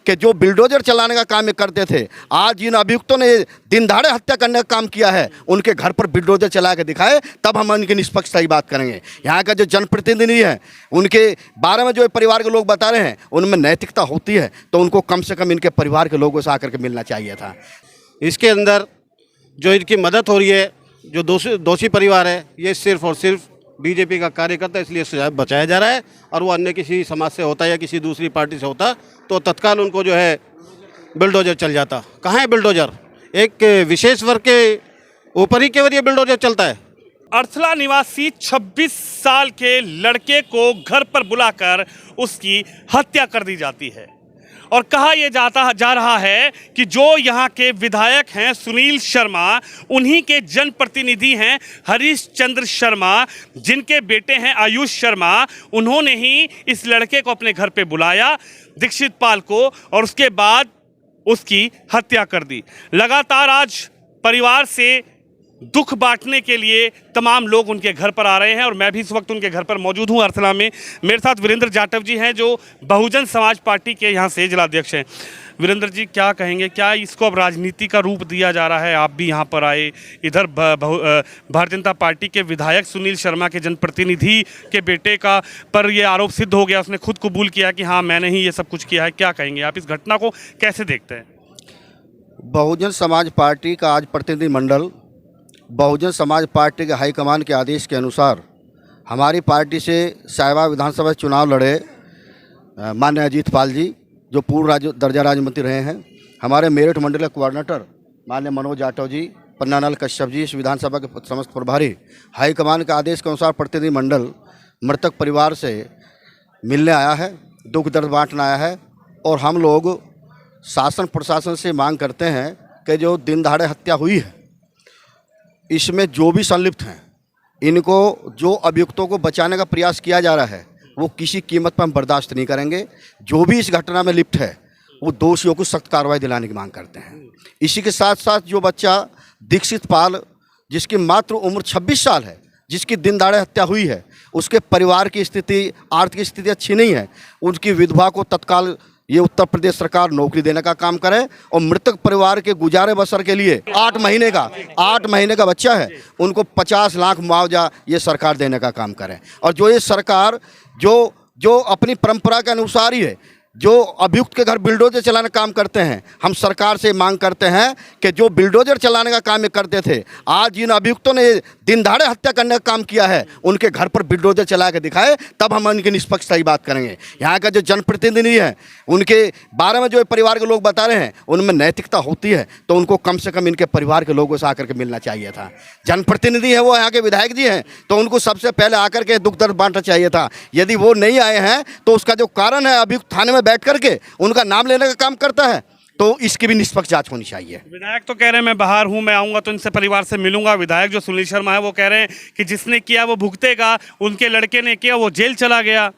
कि जो बिल्डोजर चलाने का काम ये करते थे, आज जिन अभियुक्तों ने दिन दहाड़े हत्या करने का काम किया है उनके घर पर बिल्डोजर चला के दिखाए, तब हम उनकी निष्पक्षता की बात करेंगे। यहाँ का जो जनप्रतिनिधि है उनके बारे में जो परिवार के लोग बता रहे हैं उनमें नैतिकता होती है तो उनको कम से कम इनके परिवार के लोगों से आकर के मिलना चाहिए था। इसके अंदर जो इनकी मदद हो रही है, जो दोषी परिवार है, ये सिर्फ और सिर्फ बीजेपी का कार्यकर्ता, इसलिए इसे बचाया जा रहा है। और वो अन्य किसी समाज से होता या किसी दूसरी पार्टी से होता तो तत्काल उनको जो है बिल्डोजर चल जाता। कहाँ है बिल्डोजर? एक विशेष वर्ग के ऊपर ही केवल ये बिल्डोजर चलता है। अर्थला निवासी 26 साल के लड़के को घर पर बुलाकर उसकी हत्या कर दी जाती है और कहा यह जा रहा है कि जो यहाँ के विधायक हैं सुनील शर्मा, उन्हीं के जनप्रतिनिधि हैं हरीश चंद्र शर्मा, जिनके बेटे हैं आयुष शर्मा, उन्होंने ही इस लड़के को अपने घर पे बुलाया, दीक्षित पाल को, और उसके बाद उसकी हत्या कर दी। लगातार आज परिवार से दुख बांटने के लिए तमाम लोग उनके घर पर आ रहे हैं और मैं भी इस वक्त उनके घर पर मौजूद हूं अर्थला में। मेरे साथ वीरेंद्र जाटव जी हैं जो बहुजन समाज पार्टी के यहां से जिलाध्यक्ष हैं। वीरेंद्र जी, क्या कहेंगे, क्या इसको अब राजनीति का रूप दिया जा रहा है? आप भी यहां पर आए, इधर भारतीय जनता पार्टी के विधायक सुनील शर्मा के जनप्रतिनिधि के बेटे का पर यह आरोप सिद्ध हो गया, उसने खुद कबूल किया कि हाँ मैंने ही ये सब कुछ किया है। क्या कहेंगे आप, इस घटना को कैसे देखते हैं? बहुजन समाज पार्टी का आज प्रतिनिधिमंडल बहुजन समाज पार्टी के हाईकमान के आदेश के अनुसार हमारी पार्टी से साहिवाल विधानसभा चुनाव लड़े माननीय अजीत पाल जी, जो पूर्व दर्जा राज्य मंत्री रहे हैं, हमारे मेरठ मंडल के कोऑर्डिनेटर माननीय मनोज जाटव जी, पन्नालाल कश्यप जी, इस विधानसभा के समस्त प्रभारी, हाईकमान के आदेश के अनुसार प्रतिनिधिमंडल मृतक परिवार से मिलने आया है, दुख दर्द बांटने आया है। और हम लोग शासन प्रशासन से मांग करते हैं कि जो दिन दहाड़े हत्या हुई है इसमें जो भी संलिप्त हैं, इनको जो अभियुक्तों को बचाने का प्रयास किया जा रहा है वो किसी कीमत पर हम बर्दाश्त नहीं करेंगे। जो भी इस घटना में लिप्त है वो दोषियों को सख्त कार्रवाई दिलाने की मांग करते हैं। इसी के साथ साथ जो बच्चा दीक्षित पाल, जिसकी मात्र उम्र 26 साल है, जिसकी दिन दहाड़े हत्या हुई है, उसके परिवार की स्थिति, आर्थिक स्थिति अच्छी नहीं है, उनकी विधवा को तत्काल ये उत्तर प्रदेश सरकार नौकरी देने का काम करे और मृतक परिवार के गुजारे बसर के लिए 8 महीने का बच्चा है, उनको 50 लाख मुआवजा ये सरकार देने का काम करे। और जो ये सरकार जो अपनी परंपरा के अनुसार ही है, जो अभियुक्त के घर बिल्डोजर चलाने का काम करते हैं, हम सरकार से मांग करते हैं कि जो बिल्डोजर चलाने का काम ये करते थे, आज जिन अभियुक्तों ने दिन दहाड़े हत्या करने का काम किया है उनके घर पर बिल्डोजर चला के दिखाए, तब हम उनकी निष्पक्षता की बात करेंगे। यहाँ का जो जनप्रतिनिधि है उनके बारे में जो परिवार के लोग बता रहे हैं उनमें नैतिकता होती है तो उनको कम से कम इनके परिवार के लोगों से आकर के मिलना चाहिए था। जनप्रतिनिधि है वो यहाँ के विधायक जी हैं तो उनको सबसे पहले आकर के दुख दर्द बांटना चाहिए था। यदि वो नहीं आए हैं तो उसका जो कारण है, अभियुक्त थाने में बैठ करके उनका नाम लेने का काम करता है, तो इसकी भी निष्पक्ष जांच होनी चाहिए। विधायक तो कह रहे हैं मैं बाहर हूं, मैं आऊंगा तो इनसे परिवार से मिलूंगा। विधायक जो सुनील शर्मा है वो कह रहे हैं कि जिसने किया वो भुगतेगा, उनके लड़के ने किया वो जेल चला गया।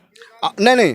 नहीं,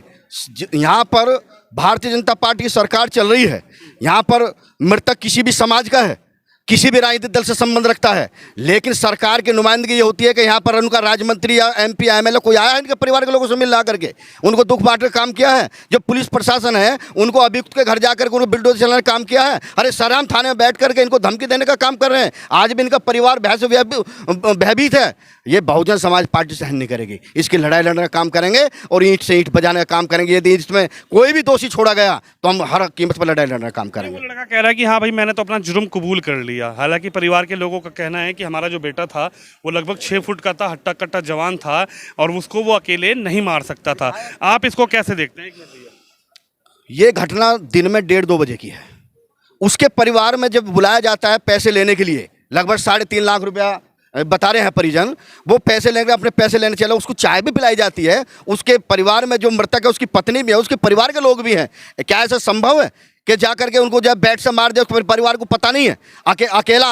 यहाँ पर भारतीय जनता पार्टी की सरकार चल रही है, यहाँ पर मृतक किसी भी समाज का है, किसी भी राजनीतिक दल से संबंध रखता है, लेकिन सरकार की नुमाइंदगी ये होती है कि यहाँ पर उनका राज्य मंत्री या MP या MLA कोई आया है इनके परिवार के लोगों से मिल करके उनको दुख बांटने का काम किया है। जो पुलिस प्रशासन है उनको अभियुक्त के घर जाकर के उनको बिल्डोजर चलाने का काम किया है। अरे सराम थाने में बैठ करके इनको धमकी देने का काम कर रहे हैं। आज भी इनका परिवार भयभीत है। ये बहुजन समाज पार्टी सहन नहीं करेगी, इसकी लड़ाई लड़ने का काम करेंगे और ईंट से ईंट बजाने का काम करेंगे। यदि इसमें कोई भी दोषी छोड़ा गया तो हम हर कीमत पर लड़ाई लड़ने का काम करेंगे। लड़का कह रहा है कि हाँ भाई मैंने तो अपना जुर्म कबूल कर लिया। हालांकि परिवार के लोगों का कहना है कि हमारा जो बेटा था वो लगभग 6 फुट का था, हट्टा कट्टा जवान था और उसको वो अकेले नहीं मार सकता था। आप इसको कैसे देखते हैं? ये घटना दिन में 1:30-2 बजे की है। उसके परिवार में जब बुलाया जाता है पैसे लेने के लिए, लगभग 3.5 लाख रुपया बता रहे हैं परिजन, वो पैसे लेकर अपने पैसे लेने चले, उसको चाय भी पिलाई जाती है। उसके परिवार में जो मृतक है उसकी पत्नी भी है, उसके परिवार के लोग भी हैं। क्या ऐसा संभव है कि जाकर के उनको जब बैट से मार दे, परिवार को पता नहीं है? अकेला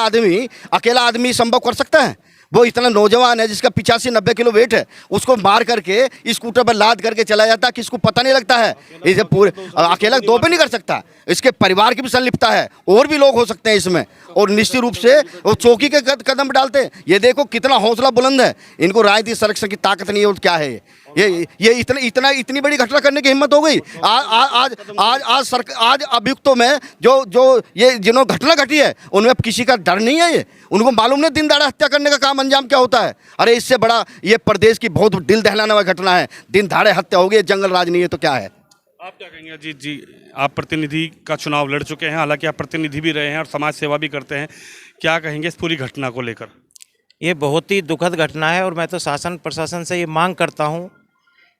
आदमी संभव कर सकता है? वो इतना नौजवान है जिसका 85-90 किलो वेट है, उसको मार करके स्कूटर पर लाद करके चला जाता है, किसको पता नहीं लगता है? इसे पूरे अकेला 2 पे नहीं कर सकता, इसके परिवार की भी संलिप्तता है, और भी लोग हो सकते हैं इसमें। और निश्चित रूप से वो चौकी के कदम डालते हैं। ये देखो कितना हौसला बुलंद है, इनको राजनीतिक संरक्षण की ताकत नहीं है और क्या है। इतनी बड़ी घटना करने की हिम्मत हो गई। आज अभियुक्तों में जो ये जिन्होंने घटना घटी है उनमें किसी का डर नहीं है। ये उनको मालूम नहीं दिन दहाड़े हत्या करने का काम अंजाम क्या होता है। अरे इससे बड़ा ये प्रदेश की बहुत दिल दहलाने वाली घटना है। दिन दहाड़े हत्या हो गई, जंगल राज नहीं है तो क्या है। आप क्या कहेंगे अजीत जी? आप प्रतिनिधि का चुनाव लड़ चुके हैं, हालांकि आप प्रतिनिधि भी रहे हैं और समाज सेवा भी करते हैं, क्या कहेंगे इस पूरी घटना को लेकर? ये बहुत ही दुखद घटना है और मैं तो शासन प्रशासन से ये मांग करता हूँ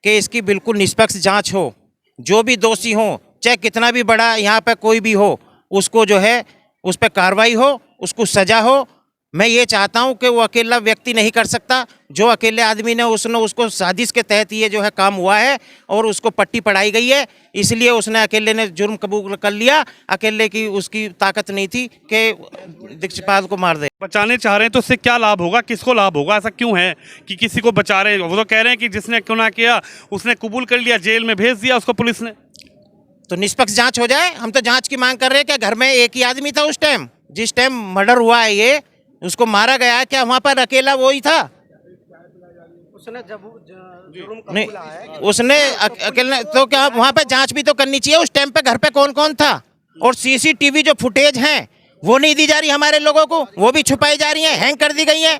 कि इसकी बिल्कुल निष्पक्ष जांच हो। जो भी दोषी हो, चाहे कितना भी बड़ा यहाँ पे कोई भी हो, उसको जो है उस पर कार्रवाई हो, उसको सजा हो। मैं ये चाहता हूँ कि वो अकेला व्यक्ति नहीं कर सकता। जो अकेले आदमी ने उसको साजिश के तहत ये जो है काम हुआ है और उसको पट्टी पढ़ाई गई है, इसलिए उसने अकेले ने जुर्म कबूल कर लिया। अकेले की उसकी ताकत नहीं थी कि दीक्षितपाल को मार दे। बचाने चाह रहे हैं तो इससे क्या लाभ होगा, किसको लाभ होगा? ऐसा क्यों है कि किसी को बचा रहे हैं? वो तो कह रहे हैं कि जिसने क्यों ना किया उसने कबूल कर लिया, जेल में भेज दिया उसको पुलिस ने। तो निष्पक्ष जांच हो जाए। हम तो जांच की मांग कर रहे हैं। क्या घर में एक ही आदमी था उस टाइम, जिस टाइम मर्डर हुआ है, ये उसको मारा गया है? क्या वहां पर अकेला वो ही था? उसने नहीं, उसने अकेले तो क्या वहां पे जांच भी तो करनी चाहिए। उस टाइम पे घर पे कौन कौन था? और सीसीटीवी जो फुटेज हैं वो नहीं दी जा रही हमारे लोगों को, वो भी छुपाई जा रही है, हैंग कर दी गई है।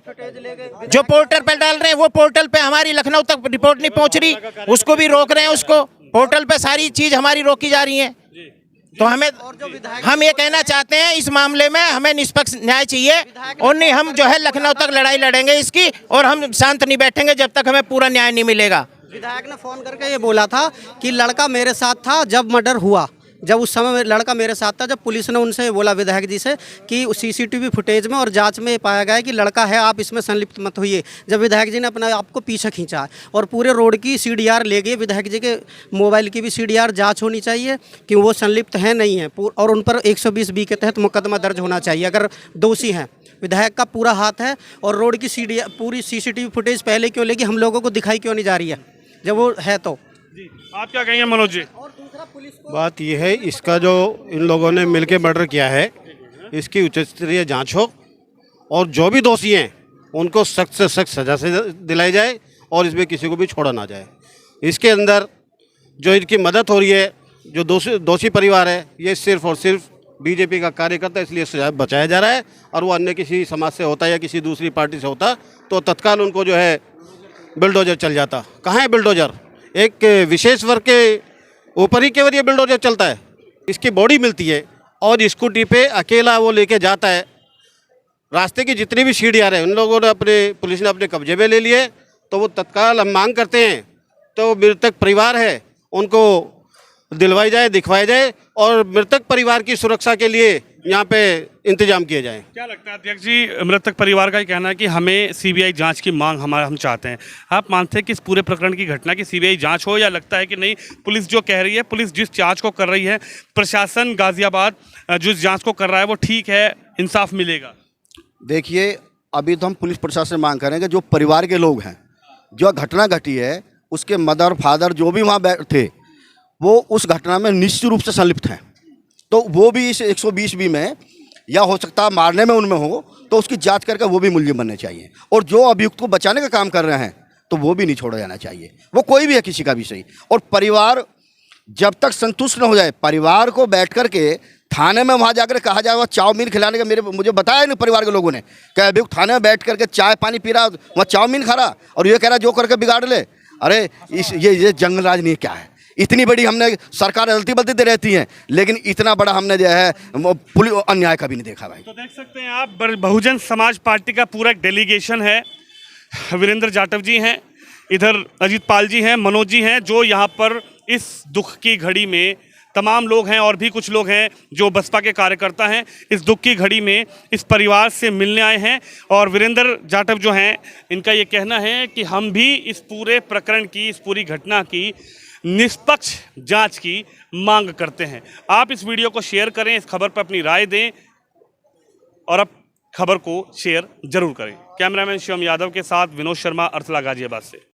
जो पोर्टल पे डाल रहे हैं वो पोर्टल पे हमारी लखनऊ तक रिपोर्ट नहीं पहुंच रही, उसको भी रोक रहे हैं। उसको पोर्टल पे सारी चीज हमारी रोकी जा रही है। तो हम ये कहना चाहते हैं इस मामले में हमें निष्पक्ष न्याय चाहिए और नहीं हम जो है लखनऊ तक लड़ाई लड़ेंगे इसकी, और हम शांत नहीं बैठेंगे जब तक हमें पूरा न्याय नहीं मिलेगा। विधायक ने फोन करके ये बोला था कि लड़का मेरे साथ था जब मर्डर हुआ, जब उस समय लड़का मेरे साथ था। जब पुलिस ने उनसे बोला विधायक जी से कि सीसीटीवी फुटेज में और जांच में पाया गया है कि लड़का है, आप इसमें संलिप्त मत होइए। जब विधायक जी ने अपना आपको पीछे खींचा और पूरे रोड की सीडीआर ले गए, विधायक जी के मोबाइल की भी सीडीआर जांच होनी चाहिए कि वो संलिप्त है नहीं है, और उन पर 120B के तहत मुकदमा दर्ज होना चाहिए अगर दोषी हैं। विधायक का पूरा हाथ है और रोड की सीडीआर पूरी सीसीटीवी फुटेज पहले क्यों लेगी, हम लोगों को दिखाई क्यों नहीं जा रही है जब वो है तो? जी आप क्या कहेंगे मनोज जी? बात यह है, इसका जो इन लोगों ने मिलके मर्डर किया है इसकी उच्च स्तरीय जांच हो और जो भी दोषी हैं उनको सख्त से सख्त सजा से दिलाई जाए और इसमें किसी को भी छोड़ा ना जाए। इसके अंदर जो इनकी मदद हो रही है, जो दोषी परिवार है, ये सिर्फ और सिर्फ बीजेपी का कार्यकर्ता, इसलिए सजा बचाया जा रहा है। और वो अन्य किसी समाज से होता या किसी दूसरी पार्टी से होता तो तत्काल उनको जो है बिल्डोजर चल जाता। कहाँ है बिल्डोजर? एक विशेष वर्ग के ऊपर ही केवल ये बिल्डोजर चलता है। इसकी बॉडी मिलती है और स्कूटी पे अकेला वो लेके जाता है। रास्ते की जितनी भी सीढ़ियाँ हैं उन लोगों ने पुलिस ने अपने कब्जे में ले लिए। तो वो तत्काल हम मांग करते हैं तो मृतक परिवार है उनको दिलवाई जाए, दिखवाई जाए और मृतक परिवार की सुरक्षा के लिए यहाँ पे इंतजाम किए जाए। क्या लगता है अध्यक्ष जी, मृतक परिवार का ये कहना है कि हमें सीबीआई जांच की मांग हम चाहते हैं। आप मानते हैं कि इस पूरे प्रकरण की घटना की सीबीआई जांच हो, या लगता है कि नहीं पुलिस जो कह रही है, पुलिस जिस जांच को कर रही है, प्रशासन गाजियाबाद जिस जांच को कर रहा है वो ठीक है, इंसाफ मिलेगा? देखिए, अभी तो हम पुलिस प्रशासन मांग करेंगे जो परिवार के लोग हैं, जो घटना घटी है उसके मदर फादर जो भी वहाँ थे वो उस घटना में निश्चित रूप से संलिप्त हैं। तो वो भी इस 120B में या हो सकता है मारने में उनमें हो, तो उसकी जांच करके वो भी मुलजिम बनने चाहिए। और जो अभियुक्त को बचाने का काम कर रहे हैं तो वो भी नहीं छोड़ा जाना चाहिए, वो कोई भी है, किसी का भी सही। और परिवार जब तक संतुष्ट न हो जाए, परिवार को बैठ कर के थाने में वहाँ जाकर कहा जाए वो चाउमीन खिलाने का, मुझे बताया नहीं परिवार के लोगों ने कि अभियुक्त थाने में बैठ करके चाय पानी पी रहा, वहाँ चाउमीन खा रहा और ये कह रहा जो करके बिगाड़ ले। अरे ये जंगल राज नहीं क्या है? इतनी बड़ी हमने सरकार गलती बलती रहती हैं, लेकिन इतना बड़ा हमने जो है पुलिस अन्याय कभी नहीं देखा भाई। तो देख सकते हैं आप, बहुजन समाज पार्टी का पूरा एक डेलीगेशन है। वीरेंद्र जाटव जी हैं, इधर अजीत पाल जी हैं, मनोज जी हैं, जो यहाँ पर इस दुख की घड़ी में तमाम लोग हैं और भी कुछ लोग हैं जो बसपा के कार्यकर्ता हैं। इस दुख की घड़ी में इस परिवार से मिलने आए हैं और वीरेंद्र जाटव जो हैं इनका ये कहना है कि हम भी इस पूरे प्रकरण की, इस पूरी घटना की निष्पक्ष जांच की मांग करते हैं। आप इस वीडियो को शेयर करें, इस खबर पर अपनी राय दें और अब खबर को शेयर जरूर करें। कैमरामैन शिवम यादव के साथ विनोद शर्मा, अर्थला गाजियाबाद से।